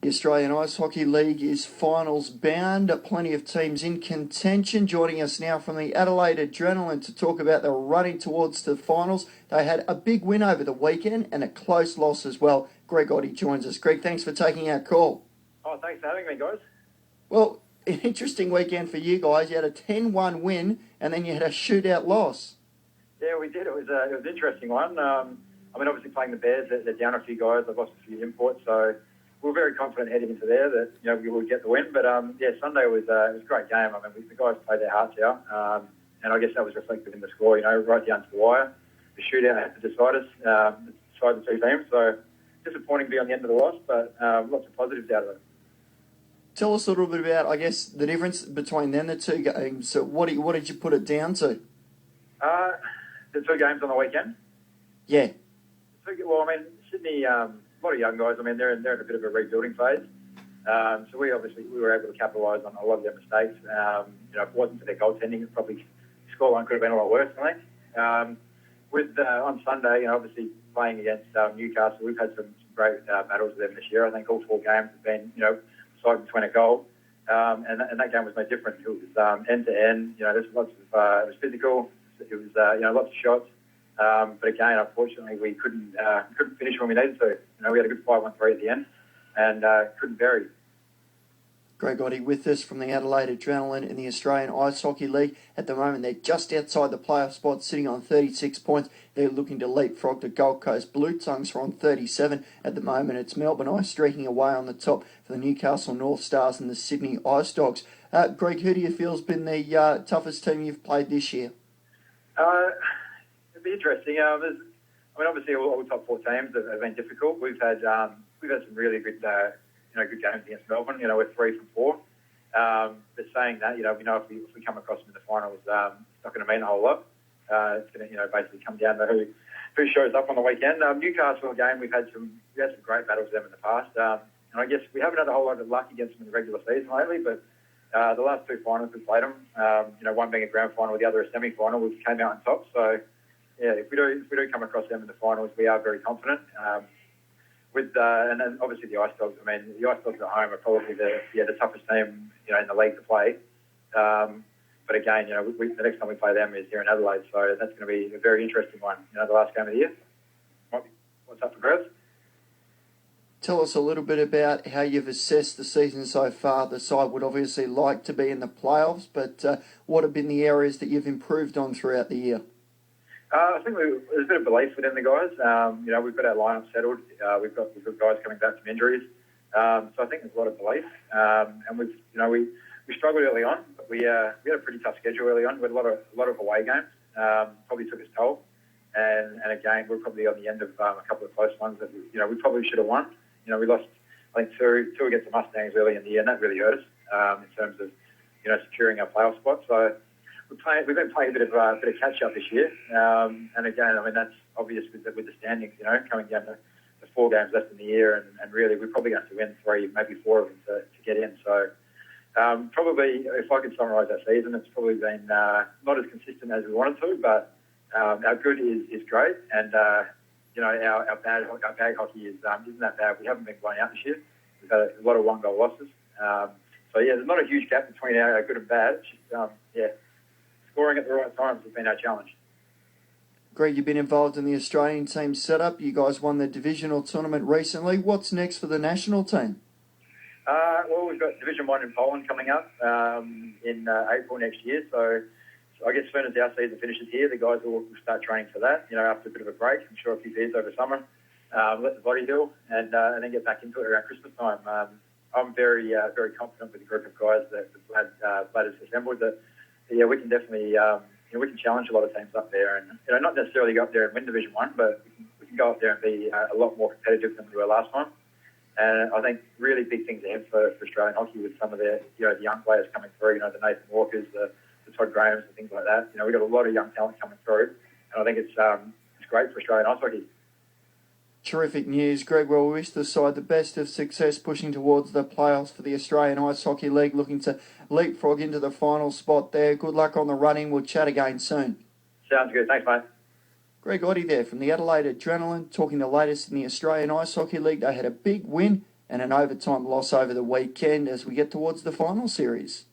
The Australian Ice Hockey League is finals bound. Plenty of teams in contention. Joining us now from the Adelaide Adrenaline to talk about the running towards the finals. They had a big win over the weekend and a close loss as well. Greg Oddy joins us. Greg, thanks for taking our call. Oh, thanks for having me, guys. Well, an interesting weekend for you guys. You had a 10-1 win and then you had a shootout loss. Yeah, we did. It was an interesting one. Obviously playing the Bears, they're down a few guys. They've lost a few imports, so we were very confident heading into there that we would get the win. But Sunday was a great game. The guys played their hearts out, and I guess that was reflected in the score. Right down to the wire, the shootout had to decide the two teams. So disappointing to be on the end of the loss, but lots of positives out of it. Tell us a little bit about, I guess, the difference between them, the two games. So what did you put it down to? The two games on the weekend. Yeah. Sydney. A lot of young guys. They're in a bit of a rebuilding phase. So we were able to capitalise on a lot of their mistakes. If it wasn't for their goaltending, probably scoreline could have been a lot worse, I think. On Sunday, obviously playing against Newcastle, we've had some great battles with them this year. I think all four games have been, side between a goal. And that game was no different. It was end to end. There's lots of it was physical. It was lots of shots. But again, unfortunately, we couldn't finish when we needed to. We had a good 5-1-3 at the end, and couldn't vary. Greg Oddy with us from the Adelaide Adrenaline in the Australian Ice Hockey League. At the moment, they're just outside the playoff spot, sitting on 36 points. They're looking to leapfrog the Gold Coast Blue Tongues are on 37. At the moment, it's Melbourne Ice streaking away on the top for the Newcastle North Stars and the Sydney Ice Dogs. Greg, who do you feel has been the toughest team you've played this year? It'd be interesting. Obviously, all the top four teams have been difficult. We've had some really good, good games against Melbourne. We're 3 from 4. But saying that, we know if we come across them in the finals, it's not going to mean a whole lot. It's going to, basically come down to who shows up on the weekend. Newcastle again, we had some great battles with them in the past, and I guess we haven't had a whole lot of luck against them in the regular season lately. But the last two finals we played them, one being a grand final, the other a semi-final, we came out on top. So. Yeah, if we do come across them in the finals, we are very confident. And then obviously the Ice Dogs. The Ice Dogs at home are probably the toughest team in the league to play. But again, the next time we play them is here in Adelaide, so that's going to be a very interesting one. The last game of the year. What's up for grabs? Tell us a little bit about how you've assessed the season so far. The side would obviously like to be in the playoffs, but what have been the areas that you've improved on throughout the year? I think there's a bit of belief within the guys. We've got our lineup settled. We've got guys coming back from injuries. So I think there's a lot of belief. And we struggled early on, but we had a pretty tough schedule early on with a lot of away games. Probably took its toll. And again, we're probably on the end of a couple of close ones that we probably should have won. We lost, I think, two against the Mustangs early in the year, and that really hurt us in terms of securing our playoff spot. So. We've been playing a bit of catch up this year, and again, that's obvious with the standings. Coming down to 4 games left in the year, and really we're probably going to win 3, maybe 4 of them to get in. So probably, if I could summarise that season, it's probably been not as consistent as we wanted to, but our good is great, and our bad hockey isn't that bad. We haven't been blown out this year. We've had a lot of 1-goal losses. So yeah, there's not a huge gap between our good and bad. It's just scoring at the right times has been our challenge. Greg, you've been involved in the Australian team setup. You guys won the divisional tournament recently. What's next for the national team? Well, we've got Division 1 in Poland coming up in April next year. So I guess as soon as our season finishes here, the guys will start training for that, after a bit of a break. I'm sure a few years over summer. Let the body heal and then get back into it around Christmas time. I'm very confident with the group of guys that Vlad has assembled that we can definitely we can challenge a lot of teams up there, and not necessarily go up there and win Division 1, but we can go up there and be a lot more competitive than we were last time. And I think really big things ahead for Australian hockey with some of the the young players coming through. The Nathan Walkers, the Todd Grahams, and things like that. We've got a lot of young talent coming through, and I think it's great for Australian ice hockey. Terrific news, Greg. Well, we wish the side the best of success pushing towards the playoffs for the Australian Ice Hockey League, looking to leapfrog into the final spot there. Good luck on the running. We'll chat again soon. Sounds good. Thanks, mate. Greg Oddy there from the Adelaide Adrenaline, talking the latest in the Australian Ice Hockey League. They had a big win and an overtime loss over the weekend as we get towards the final series.